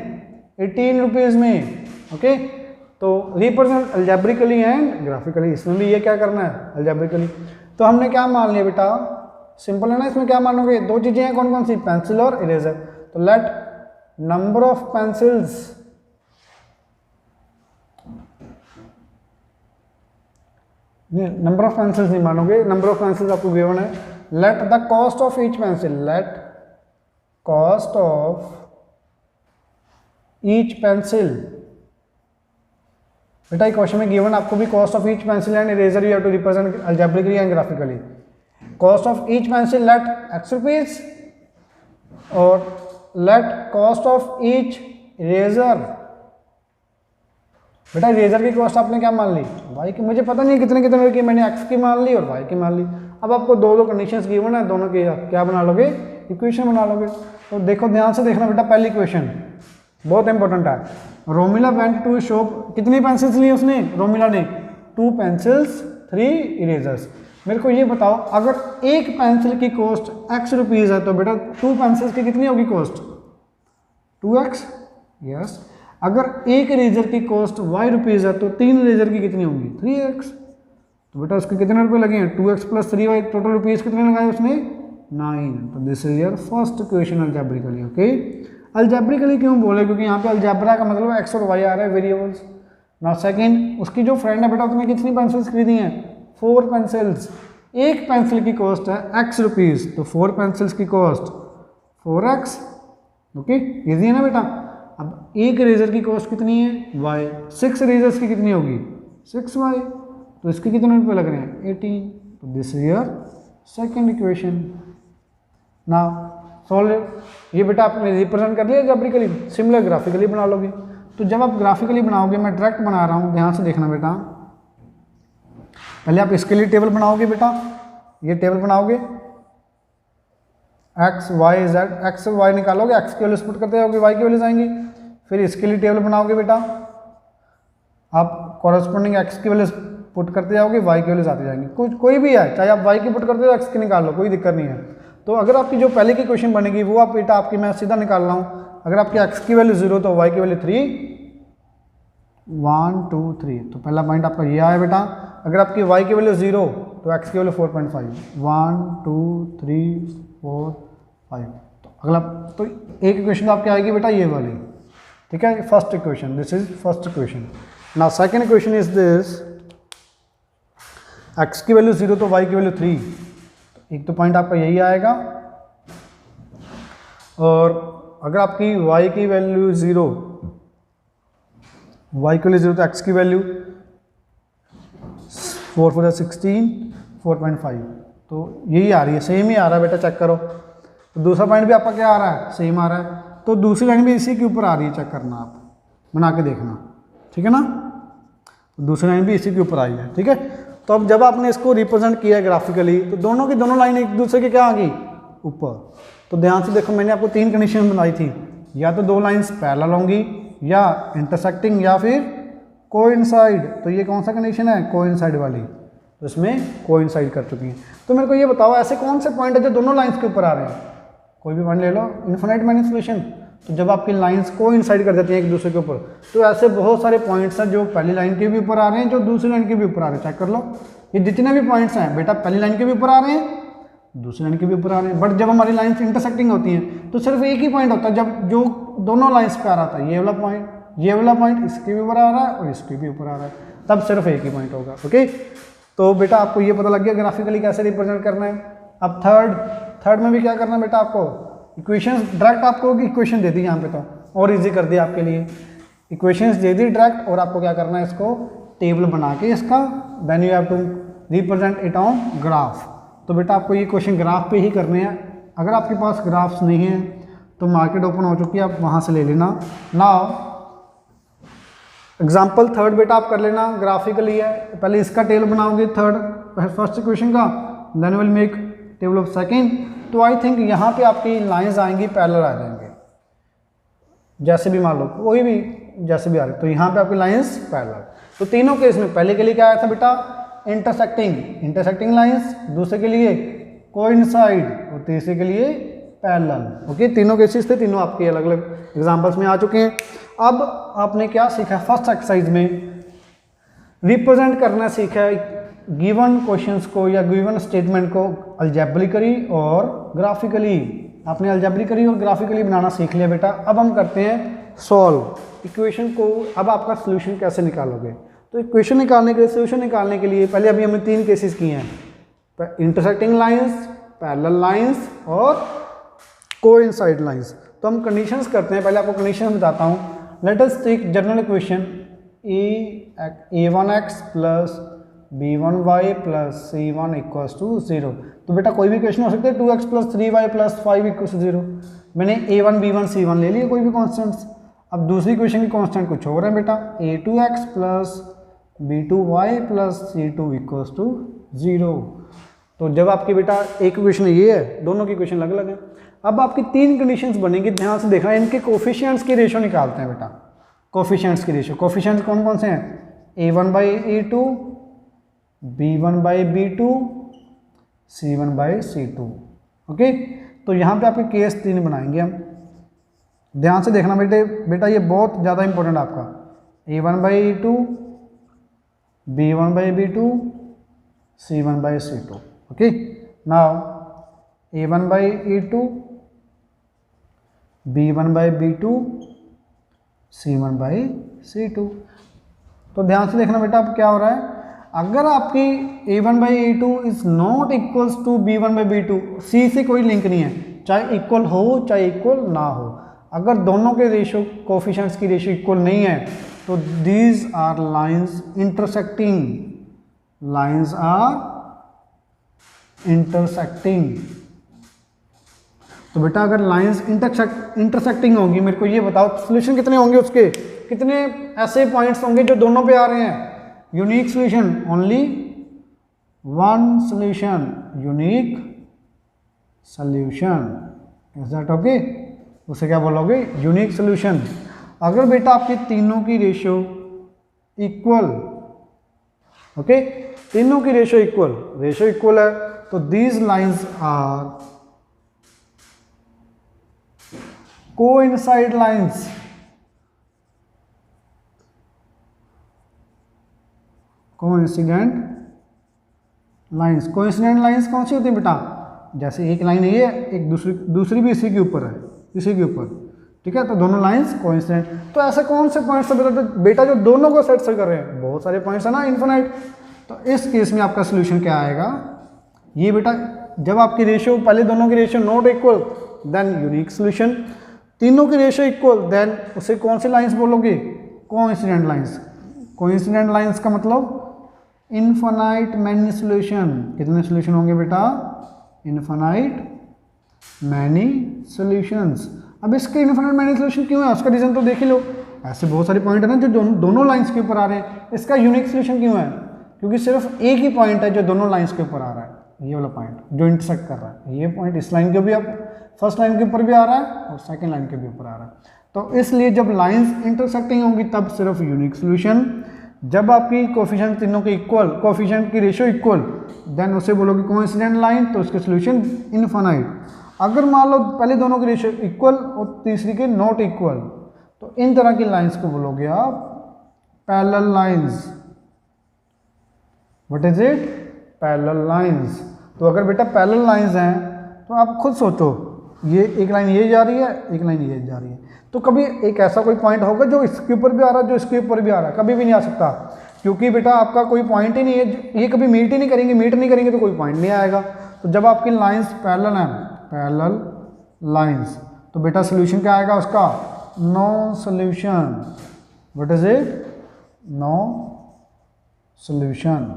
18 रुपीज़ में। ओके, तो रिप्रेजेंट अलजेब्रिकली एंड ग्राफिकली। इसमें भी ये क्या करना है? अलजेब्रिकली। तो हमने क्या मान लिया बेटा? सिंपल है ना। इसमें क्या मानोगे? 2 चीज़ें हैं, कौन कौन सी? पेंसिल और इरेजर। तो लेट नंबर ऑफ पेंसिल्स नहीं मानोगे, नंबर ऑफ पेंसिल्स आपको गिवन है। Let the cost of each pencil, let cost of each pencil. बेटा ये क्वेश्चन में गिवन आपको भी cost of each pencil and eraser you have to represent algebraically and graphically. Cost of each pencil let x rupees और let cost of each eraser. बेटा इरेजर की कॉस्ट आपने क्या मान ली? वाई की। मुझे पता नहीं कितने रुपए की, मैंने x की मान ली और वाई की मान ली। अब आपको दो कंडीशंस गिवन है, दोनों की क्या बना लोगे? इक्वेशन बना लोगे। तो देखो, ध्यान से देखना बेटा, पहली इक्वेशन बहुत इंपॉर्टेंट है। रोमिला वेंट टू शॉप, कितनी पेंसिल्स ली उसने? रोमिला ने 2 पेंसिल्स 3 इरेजर्स। मेरे को ये बताओ, अगर एक पेंसिल की कॉस्ट x रुपीज़ है तो बेटा 2 पेंसिल्स की कितनी होगी कॉस्ट? 2x। यस। अगर एक इरेजर की कॉस्ट y रुपीज़ है तो 3 इरेजर की कितनी होगी? 3x। तो बेटा उसके कितने रुपए लगे हैं? 2x + 3y। टोटल रुपीज़ कितने लगाए उसने? 9। तो this is your first equation algebraically. Okay, algebraically क्यों बोले? क्योंकि यहाँ पे अलजेब्रा का मतलब x और y आ रहा है, वेरिएबल्स। ना सेकंड, उसकी जो फ्रेंड है बेटा उसने कितनी पेंसिल्स खरीदी हैं? 4 पेंसिल्स। एक पेंसिल की कॉस्ट है x रुपीज़, तो 4 पेंसिल्स की कॉस्ट 4x। ओके, इजी है ना बेटा। अब एक इरेजर की कॉस्ट कितनी है? y। 6 इरेजर्स की कितनी होगी? 6y। तो इसके कितने रुपए लग रहे हैं? 18। तो this is your second equation. ना सॉल्व। ये बेटा आपने रिप्रेजेंट कर लिया अलजेब्रिकली। सिमिलर ग्राफिकली बना लोगे। तो जब आप ग्राफिकली बनाओगे, मैं डायरेक्ट बना रहा हूँ, ध्यान से देखना बेटा। पहले आप इसके लिए टेबल बनाओगे बेटा, ये टेबल बनाओगे, x y z, x y निकालोगे, x की वैल्यूज पुट करते जाओगे, y की वैल्यूज आएंगी। फिर इसके लिए टेबल बनाओगे बेटा, आप कॉरेस्पॉन्डिंग x की वैल्यूज पुट करते जाओगे, y की वैल्यूज आती जाएंगी। कोई भी है, चाहे आप y की पुट करते हो x की निकाल लो, कोई दिक्कत नहीं है। तो अगर आपकी जो पहले की क्वेश्चन बनेगी वो आप बेटा आपकी मैं सीधा निकाल रहा हूँ। अगर आपकी x की वैल्यू 0 तो y की वैल्यू 3, 1 2 3। तो पहला पॉइंट आपका ये आया बेटा। अगर आपकी y की वैल्यू 0 तो x की वैल्यू 4.5, 1 2 3 4 5। तो अगला तो एक इक्वेशन तो आपकी आएगी बेटा ये वाली, ठीक है, first equation. This is first equation. Now second equation is this, x की वैल्यू 0 तो y की वैल्यू 3। एक तो पॉइंट आपका यही आएगा। और अगर आपकी y की वैल्यू 0, y की वैल्यू 0 तो x की वैल्यू 4 4 16, 4.5। तो यही आ रही है, सेम ही आ रहा है बेटा, चेक करो। तो दूसरा पॉइंट भी आपका क्या आ रहा है? सेम आ रहा है। तो दूसरी लाइन भी इसी के ऊपर आ रही है, चेक करना, आप बना के देखना, ठीक है ना। तो दूसरी लाइन भी इसी के ऊपर आई है, ठीक है। तो अब जब आपने इसको रिप्रेजेंट किया ग्राफिकली तो दोनों की दोनों लाइन एक दूसरे के क्या आ गई? ऊपर। तो ध्यान से देखो, मैंने आपको 3 कंडीशन बनाई थी, या तो 2 लाइन्स पैरेलल होंगी, या इंटरसेक्टिंग, या फिर कोइंसाइड। तो ये कौन सा कंडीशन है? कोइंसाइड वाली। तो इसमें कोइंसाइड कर चुकी हैं। तो मेरे को ये बताओ ऐसे कौन से पॉइंट है जो दोनों लाइंस के ऊपर आ रहे हैं? कोई भी पॉइंट ले लो, इन्फिनाइट मैनी सोल्यूशन। तो जब आपकी लाइंस कोइंसाइड कर देती हैं एक दूसरे के ऊपर, तो ऐसे बहुत सारे पॉइंट्स हैं जो पहली लाइन के भी ऊपर आ रहे हैं, जो दूसरी लाइन के भी ऊपर आ रहे हैं। चेक कर लो, ये जितने भी पॉइंट्स हैं बेटा पहली लाइन के भी ऊपर आ रहे हैं, दूसरी लाइन के भी ऊपर आ रहे हैं। बट जब हमारी लाइंस इंटरसेक्टिंग होती हैं तो सिर्फ एक ही पॉइंट होता है जब जो दोनों लाइंस पे आ रहा था, ये वाला पॉइंट इसके भी ऊपर आ रहा है और इसके भी ऊपर आ रहा है, तब सिर्फ एक ही पॉइंट होगा। ओके, तो बेटा आपको ये पता लग गया ग्राफिकली कैसे रिप्रेजेंट करना है। अब थर्ड में भी क्या करना है बेटा, आपको इक्वेशंस डायरेक्ट आपको इक्वेशन दे दी यहाँ पे, तो और इजी कर दिया आपके लिए। इक्वेशंस दे दी डायरेक्ट, और आपको क्या करना है, इसको टेबल बना के इसका then you have to represent it on graph. तो बेटा आपको ये क्वेश्चन ग्राफ पे ही करने हैं। अगर आपके पास ग्राफ्स नहीं है तो मार्केट ओपन हो चुकी है, आप वहाँ से ले लेना। नाउ एग्जाम्पल थर्ड बेटा आप कर लेना, ग्राफिकली है। पहले इसका टेबल बनाओगे फर्स्ट इक्वेशन का, then will make table of second. तो आई थिंक यहाँ पे आपकी लाइंस आएंगी, पैरेलल आ जाएंगे, जैसे भी मान लो कोई भी जैसे भी आ रहे, तो यहाँ पे आपकी लाइंस पैरेलल। तो तीनों केस में पहले के लिए क्या आया था बेटा, इंटरसेक्टिंग लाइंस, दूसरे के लिए कोइंसाइड और तीसरे के लिए पैरेलल। ओके, तीनों केसेस थे, तीनों आपके अलग अलग एग्जांपल्स में आ चुके हैं। अब आपने क्या सीखा फर्स्ट एक्सरसाइज में, रिप्रेजेंट करना सीखा है गिवन क्वेश्चंस को या गिवन स्टेटमेंट को अलजेब्रिकली और ग्राफिकली। आपने अलजेब्रिकली और ग्राफिकली बनाना सीख लिया बेटा। अब हम करते हैं सॉल्व इक्वेशन को। अब आपका सोल्यूशन कैसे निकालोगे, तो इक्वेशन निकालने के लिए, सोल्यूशन निकालने के लिए पहले अभी हमने 3 केसेस किए हैं, इंटरसेक्टिंग लाइंस, पैरेलल लाइंस और कोइंसाइड लाइंस। तो हम कंडीशंस करते हैं, पहले आपको कंडीशन बताता हूँ। Let us take general equation a1x plus b1y plus c1 equals to 0। तो बेटा कोई भी क्वेश्चन हो सकता है 2x plus 3y plus 5 equals to 0। मैंने a1 b1 c1 ले लिए, कोई भी कॉन्स्टेंट्स। अब दूसरी क्वेश्चन की कॉन्स्टेंट कुछ और है बेटा, a2x plus b2y plus c2 equals to 0। तो जब आपकी बेटा एक इक्वेशन ये है, दोनों की इक्वेशन अलग अलग है। अब आपकी 3 कंडीशंस बनेंगी, ध्यान से देखना। इनके कोफिशिएंट्स की रेशियो निकालते हैं बेटा, कोफिशिएंट्स की रेशियो। कोफिशिएंट्स कौन कौन से हैं, a1/a2, b1/b2, c1/c2। ओके, तो यहाँ पे आपके केस 3 बनाएंगे हम। ध्यान से देखना बेटा ये बहुत ज़्यादा इंपॉर्टेंट है आपका, a1/a2, b1/b2, c1/c2। Okay, now a1/a2, b1/b2, c1/c2। तो ध्यान से देखना बेटा अब क्या हो रहा है, अगर आपकी a1/a2 is not equals to b1/b2, c से कोई लिंक नहीं है, चाहे इक्वल हो चाहे इक्वल ना हो। अगर दोनों के रेशियो कोफिशिएंट्स की रेशियो इक्वल नहीं है तो these are lines intersecting, lines are intersecting. तो बेटा अगर लाइंस इंटरसेक्टिंग होंगी, मेरे को ये बताओ सॉल्यूशन कितने होंगे उसके, कितने ऐसे पॉइंट्स होंगे जो दोनों पे आ रहे हैं। Unique solution, only one solution, unique solution, is that okay. उसे क्या बोलोगे, यूनिक सॉल्यूशन। अगर बेटा आपकी तीनों की रेशियो इक्वल, ओके, तीनों की रेशियो इक्वल है, तो these lines are coincide lines. Coincident lines कौन सी होती है बेटा, जैसे एक लाइन ये है, एक दूसरी भी इसी के ऊपर है, इसी के ऊपर, ठीक है। तो दोनों लाइंस कोइंसिडेंट। तो ऐसे कौन से पॉइंट्स है बेटा जो दोनों को सेट कर रहे हैं, बहुत सारे पॉइंट्स है ना, इन्फिनाइट। तो इस केस में आपका सोल्यूशन क्या आएगा, ये बेटा जब आपकी रेशियो, पहले दोनों की ratio not equal, then unique solution. तीनों की रेशियो इक्वल, देन उसे कौन सी लाइंस बोलोगे, कोइंसिडेंट लाइंस। कोइंसिडेंट लाइंस का मतलब इनफाइनाइट मैनी सॉल्यूशन। कितने सॉल्यूशन होंगे बेटा, इनफाइनाइट मैनी सॉल्यूशंस। अब इसके इनफाइनाइट मैनी सॉल्यूशन क्यों है, उसका रीजन तो देख ही लो। ऐसे बहुत सारे पॉइंट है ना जो दोनों लाइंस के ऊपर आ रहे हैं। इसका यूनिक सॉल्यूशन क्यों है, क्योंकि सिर्फ एक ही पॉइंट है जो दोनों लाइंस के ऊपर आ रहा है, ये वाला पॉइंट जो इंटरसेक्ट कर रहा है। ये पॉइंट इस लाइन के भी, अब फर्स्ट लाइन के ऊपर भी आ रहा है और सेकंड लाइन के भी ऊपर आ रहा है। तो इसलिए जब लाइंस इंटरसेक्टिंग होंगी तब सिर्फ यूनिक सॉल्यूशन, जब आपकी कोफिशिएंट तीनों के इक्वल, कोफिशिएंट की रेशियो इक्वल, देन उसे बोलोगे कोइंसिडेंट लाइन, तो उसके सोल्यूशन इनफाइनाइट। अगर मान लो पहले दोनों की रेशियो इक्वल और तीसरी के नॉट इक्वल, तो इन तरह की लाइंस को बोलोगे आप parallel lines. What is it? Parallel lines. तो अगर बेटा पैरेलल लाइंस हैं तो आप खुद सोचो, ये एक लाइन ये जा रही है, एक लाइन ये जा रही है, तो कभी एक ऐसा कोई पॉइंट होगा जो इसके ऊपर भी आ रहा है, जो इसके ऊपर भी आ रहा है? कभी भी नहीं आ सकता, क्योंकि बेटा आपका कोई पॉइंट ही नहीं है, ये कभी मीट ही नहीं करेंगे, मीट नहीं करेंगे तो कोई पॉइंट नहीं आएगा। तो जब आपकी लाइंस पैरेलल हैं, पैरेलल लाइंस, तो बेटा सोल्यूशन क्या आएगा उसका? No solution. What is it? No solution.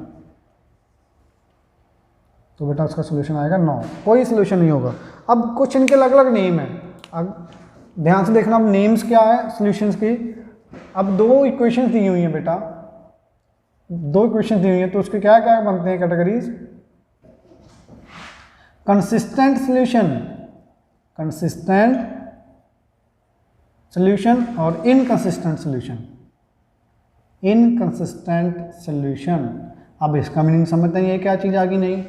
तो बेटा उसका सोल्यूशन आएगा नो, कोई सोल्यूशन नहीं होगा। अब कुछ इनके अलग अलग नेम है, अब ध्यान से देखना, अब नेम्स क्या है सॉल्यूशंस की। अब दो इक्वेशंस दी हुई हैं बेटा, दो इक्वेशंस दी हुई हैं, तो उसके क्या क्या बनते हैं categories? Consistent solution, consistent solution और इनकंसिस्टेंट सॉल्यूशन, इनकंसिस्टेंट सॉल्यूशन। अब इसका मीनिंग समझते हैं, ये क्या चीज़ आ गई नहीं?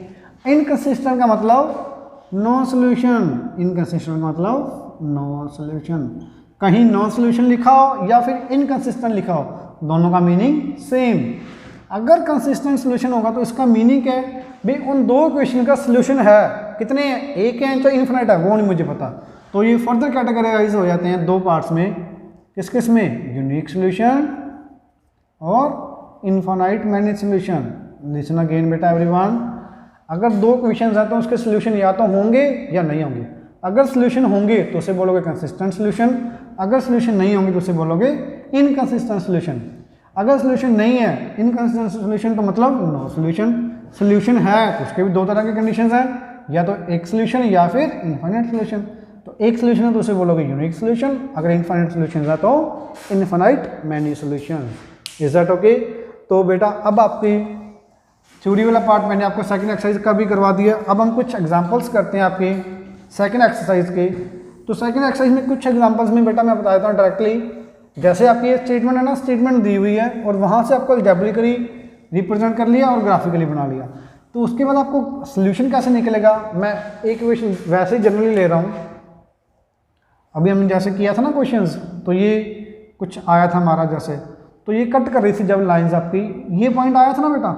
इनकंसिस्टेंट का मतलब नो सॉल्यूशन, इनकंसिस्टेंट का मतलब नो सॉल्यूशन। कहीं नो सॉल्यूशन लिखा हो या फिर इनकंसिस्टेंट लिखा हो, दोनों का मीनिंग सेम। अगर कंसिस्टेंट सॉल्यूशन होगा तो इसका मीनिंग क्या है? भाई उन दो इक्वेशन का सॉल्यूशन है, कितने हैं? एक है चाहे इन्फिनिट है, वो नहीं मुझे पता। तो ये फर्दर कैटेगराइज हो जाते हैं दो पार्ट्स में, किस किस में? यूनिक सॉल्यूशन और infinite many solution. Listen again बेटा एवरीवन, अगर दो इक्वेशंस हैं तो उसके सॉल्यूशन या तो होंगे या नहीं होंगे। अगर सॉल्यूशन होंगे तो उसे बोलोगे कंसिस्टेंट सॉल्यूशन, अगर सॉल्यूशन नहीं होंगे तो उसे बोलोगे इनकंसिस्टेंट सॉल्यूशन। अगर सॉल्यूशन नहीं है, इनकंसिस्टेंट सॉल्यूशन, तो मतलब नो सॉल्यूशन। सॉल्यूशन है तो उसके भी दो तरह के कंडीशंस हैं, या तो एक सॉल्यूशन या फिर इनफाइनाइट सॉल्यूशन। तो एक सॉल्यूशन है तो उसे बोलोगे यूनिक सॉल्यूशन, अगर इनफाइनाइट सॉल्यूशन है तो infinite many solution. Is that okay? तो बेटा अब आपकी थ्योरी वाला पार्ट मैंने आपको सेकंड एक्सरसाइज का भी करवा दिया। अब हम कुछ एग्जांपल्स करते हैं आपके सेकंड एक्सरसाइज के। तो सेकंड एक्सरसाइज में कुछ एग्जांपल्स में बेटा मैं बता देता हूँ डायरेक्टली। जैसे आपकी ये स्टेटमेंट है ना, स्टेटमेंट दी हुई है और वहाँ से आपको अलजेब्रिकली रिप्रेजेंट कर लिया और ग्राफिकली बना लिया, तो उसके बाद आपको सोल्यूशन कैसे निकलेगा? मैं एक क्वेश्चन वैसे ही जनरली ले रहा हूँ। अभी हमने जैसे किया था ना क्वेश्चंस, तो ये कुछ आया था हमारा जैसे, तो ये कट कर रही थी जब लाइंस आपकी, ये पॉइंट आया था ना बेटा,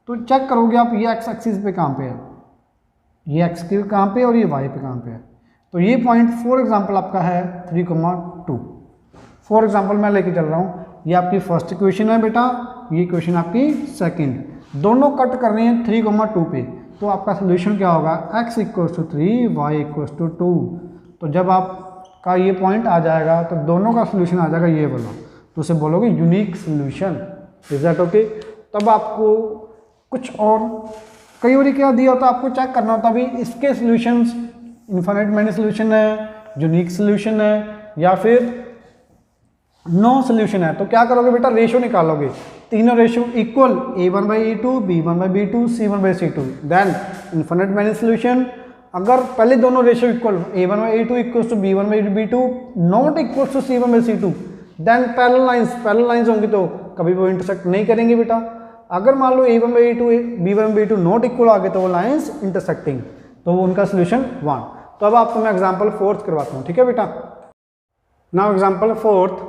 तो चेक करोगे आप ये एक्स एक्सिस पे कहाँ पे है, ये एक्स के कहाँ पे और ये वाई पे कहाँ पे है। तो ये पॉइंट फॉर एग्जांपल आपका है 3,2। फॉर एग्जांपल मैं लेके चल रहा हूँ, ये आपकी फर्स्ट इक्वेशन है बेटा, ये इक्वेशन आपकी सेकंड, दोनों कट कर रहे हैं 3,2 पे। तो आपका सोल्यूशन क्या होगा? x = 3, y = 2। तो जब आपका ये पॉइंट आ जाएगा तो दोनों का सोल्यूशन आ जाएगा ये वाला, तो उसे बोलोगे unique solution. Is that okay? तब आपको कुछ और कई बार क्या दिया होता है, आपको चेक करना होता है भाई इसके सॉल्यूशंस इनफाइनाइट मैनी सॉल्यूशन है, यूनिक सॉल्यूशन है या फिर नो सॉल्यूशन है। तो क्या करोगे बेटा? रेशियो निकालोगे, तीनों ratio equal, a1/a2, b1/b2, c1/c2, then infinite many solution. अगर पहले दोनों ratio equal, a1/a2 = b1/b2 not equal to c1/c2, then parallel lines होंगी तो कभी वो इंटरसेक्ट नहीं करेंगे बेटा। अगर मान लो a1/a2 b1/b2 नॉट इक्वल आ गए तो वो लाइंस इंटरसेक्टिंग, तो वो उनका सोल्यूशन 1। तो अब आपको मैं एग्जांपल 4th करवाता हूँ, ठीक है बेटा? Now example 4th,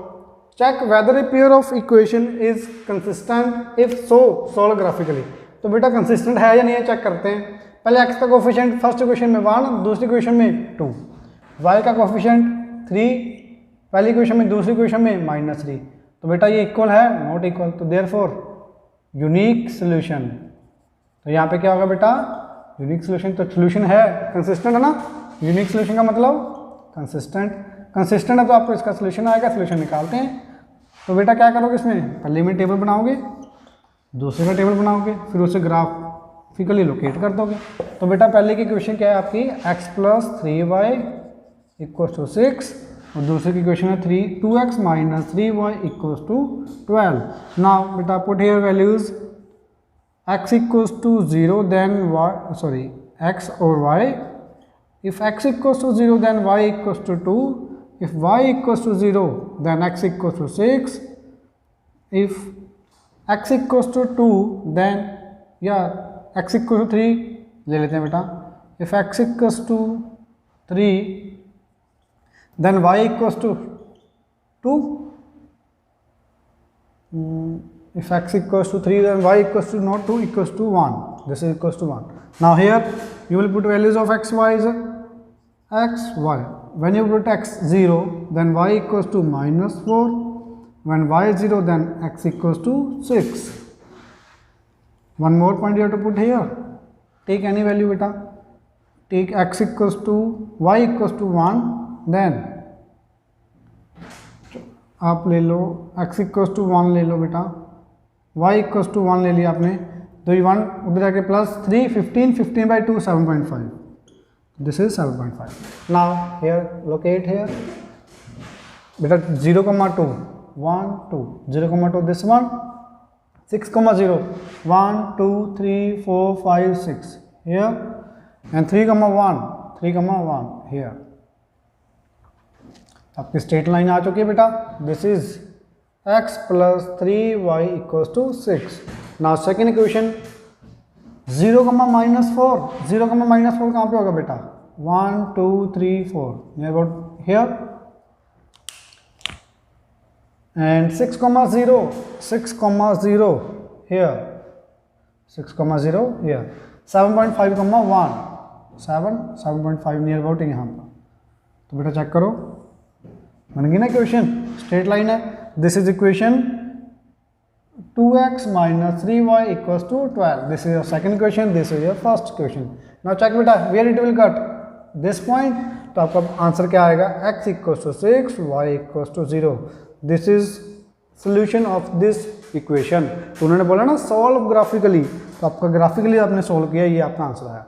check whether a pair of equation is consistent, if so solve graphically. तो बेटा कंसिस्टेंट है या नहीं है चेक करते हैं। पहले x का कोफिशिएंट फर्स्ट इक्वेशन में 1, दूसरी इक्वेशन में 2, y का कोफिशिएंट 3, पहली इक्वेशन में, दूसरी इक्वेशन में -3। तो बेटा ये इक्वल है? नॉट इक्वल, तो देयरफॉर यूनिक सोल्यूशन। तो यहाँ पे क्या होगा बेटा? Unique solution. तो सोल्यूशन है, कंसिस्टेंट है ना, यूनिक सोल्यूशन का मतलब कंसिस्टेंट। कंसिस्टेंट है तो आपको इसका सोल्यूशन आएगा, सोल्यूशन निकालते हैं। तो बेटा क्या करोगे इसमें? पहले में टेबल बनाओगे, दूसरे का टेबल बनाओगे, फिर उसे ग्राफिकली लोकेट कर दोगे। तो बेटा पहले की इक्वेशन क्या है आपकी? x + 3y = 6, और दूसरे की इक्वेशन है 2x - 3y = 12। नाउ बेटा put here values, x = 0 then y, x और y। If x = 0 then y = 2, if y = 0 then x = 6, if x equals to 2 then या x इक्वल टू 3 ले लेते हैं बेटा। If x equals to 3 then y equals to 2, if x equals to 3 then y equals to not 2 equals to 1, this is equals to 1. Now here you will put values of x, y is x, y. When you put x 0 then y equals to minus 4, when y is 0 then x equals to 6. One more point you have to put here, take any value beta, take x equals to y equals to 1, then आप ले लो x इक्वल्स टू 1 ले लो बेटा, y इक्वल्स टू 1 ले लिया आपने, तो ये 1 उधर जाके plus 3 15 15 by 2 7.5, this is 7.5. Now here locate here बेटा 0, 2 1 2 0, 2 this one 6, 0 1 2 3 4 5 6 here and 3, 1 3, 1 here. आपकी स्ट्रेट लाइन आ चुकी है बेटा, this is x plus 3y equals to 6. Now second equation 0, -4, 0, -4 कहाँ पे होगा बेटा, 1 2 3 4 नियर अबाउट हियर, एंड 6, 0 हियर, 6, 0 हियर, 7.5, 1 7.5 नियर अबाउट यहाँ पर. तो बेटा चेक करो, बन गई ना इक्वेशन, स्ट्रेट लाइन है. This is equation 2x minus 3y equals two 12. This is your second equation, this is your first equation. Now check बेटा where it will cut this point, तो आपका आंसर क्या आएगा, x equals to 6 y equals to 0. This is solution of this equation. तो उन्होंने बोला ना सॉल्व ग्राफिकली, तो आपका ग्राफिकली आपने सोल्व किया, ये आपका आंसर आया.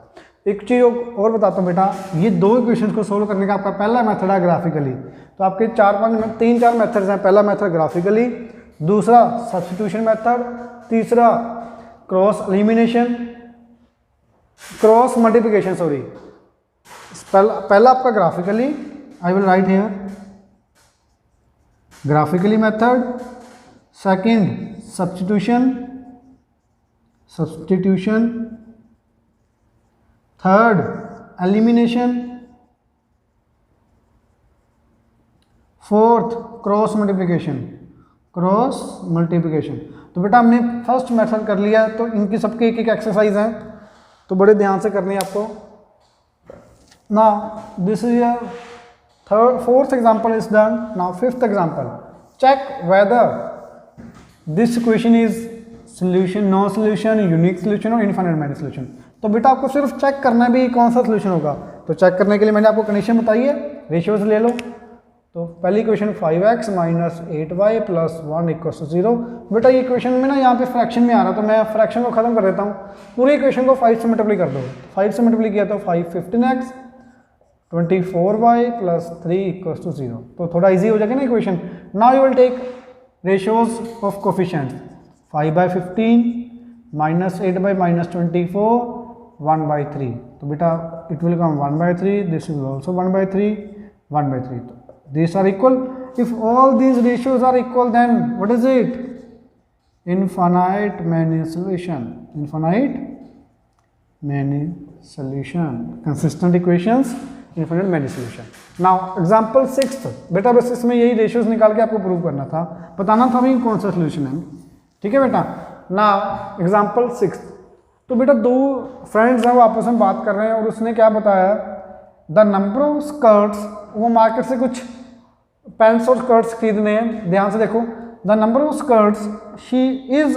एक चीज़ और बताता हूँ बेटा, ये दो इक्वेशंस को सोल्व करने का आपका पहला मेथड है ग्राफिकली. तो आपके 3-4 मेथड्स हैं. पहला मेथड ग्राफिकली, दूसरा सब्स्टिट्यूशन मेथड, तीसरा cross elimination, cross multiplication sorry. पहला आपका graphically, I will write here graphically method, second substitution, third elimination, fourth cross multiplication. तो बेटा हमने फर्स्ट मेथड कर लिया, तो इनकी सबके एक एक्सरसाइज है, तो बड़े ध्यान से करनी है आपको. Now this is your fourth example is done. Now fifth example, check whether this equation is solution, no solution, unique solution और इनफाइनाइट मैनी सोल्यूशन. तो बेटा आपको सिर्फ चेक करना है भी कौन सा सोल्यूशन होगा. तो चेक करने के लिए मैंने आपको कंडीशन बताई है, रेशियोज ले लो. तो पहली equation 5x minus 8y plus 1 equals to 0. बेटा ये इक्वेशन में ना यहाँ पे फ्रैक्शन में आ रहा, तो मैं फ्रैक्शन को खत्म कर देता हूँ. पूरी इक्वेशन को 5 से मल्टीप्लाई कर दो. 5 से मल्टीप्लाई किया तो 5 15x 24y plus 3 equals to 0. तो थोड़ा ईजी हो जाएगा ना equation. Now you will take ratios of coefficient, 5/15 minus 8 minus 24 1/3. तो बेटा it will come 1/3, this is also 1/3 1/3. तो these are equal. If all these ratios are equal, then what is it? Infinite many solution. Infinite many solution. Consistent equations, infinite many solution. Now example 6th. बेटा बस इसमें यही ratios निकाल के आपको प्रूव करना था, बताना था भाई कौन सा solution है. ठीक है बेटा. Now example 6th. तो बेटा दो फ्रेंड्स हैं, वो आपस में बात कर रहे हैं, और उसने क्या बताया, द नंबर ऑफ स्कर्ट्स, वो मार्केट से कुछ पैंट्स और स्कर्ट्स खरीदने हैं. ध्यान से देखो, the number of skirts she is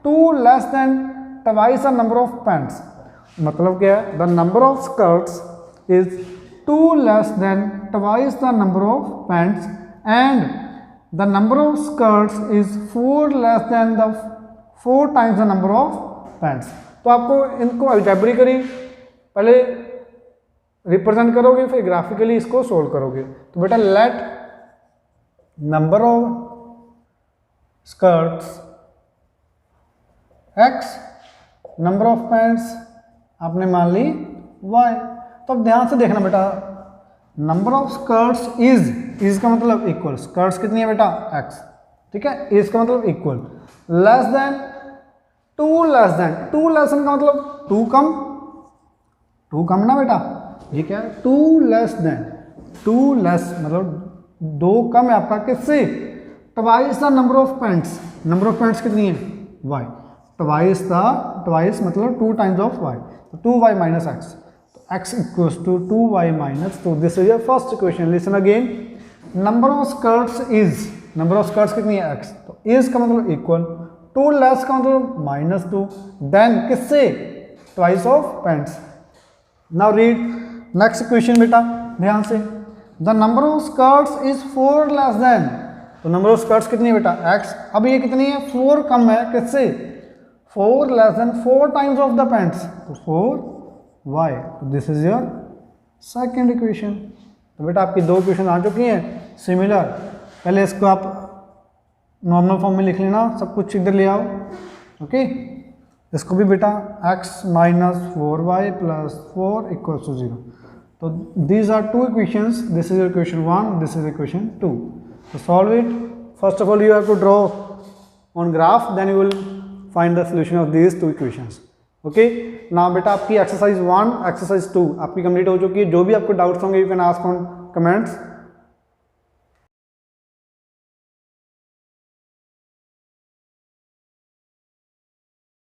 2 less than twice the number of pants. मतलब क्या है, the number of skirts is 2 less than twice the number of pants and the number of skirts is 4 less than the 4 times the number of pants. तो आपको इनको अलजेब्रिकली पहले रिप्रेजेंट करोगे, फिर ग्राफिकली इसको सोल्व करोगे. तो बेटा late number of skirts x, number of pants आपने मान ली y. तो अब ध्यान से देखना बेटा, नंबर ऑफ स्कर्ट्स इज का मतलब इक्वल, स्कर्ट्स कितनी है बेटा x, ठीक है, इज का मतलब equal. Less than, two less than, two less than का मतलब टू कम, टू कम ना बेटा, ये क्या है, two less than, two less मतलब दो कम है आपका किससे, twice the number of pants, number of pants कितनी है, वाई, ट्वाइस द, ट्वाइस मतलब टू टाइम्स ऑफ वाई, तो टू वाई माइनस एक्स, तो x equals two two y minus, तो this is your first equation. Listen again, number of skirts is, number of skirts कितनी है एक्स, तो इज का मतलब इक्वल, टू लेस का मतलब माइनस टू, देन किससे, twice of paints. Now read next equation बेटा ध्यान से, the number of skirts is four less than, तो नंबर ऑफ स्कर्ट्स कितनी है बेटा एक्स, अब ये कितनी है, फोर कम है किससे, four less than, four times of the paints, तो फोर वाई, तो this is your second equation. तो बेटा आपकी दो इक्वेशन आ चुकी हैं सिमिलर, पहले इसको आप नॉर्मल फॉर्म में लिख लेना, सब कुछ इधर ले आओ, ओके। इसको भी बेटा x minus four y plus four equals to zero, तो these are two equations, this is equation one, this is equation two, तो solve it. First of all you have to draw on graph, then you will find the solution of these two equations, okay. ना बेटा आपकी एक्सरसाइज वन, एक्सरसाइज टू आपकी कंप्लीट हो चुकी है, जो भी आपको डाउट्स होंगे you can ask on comments.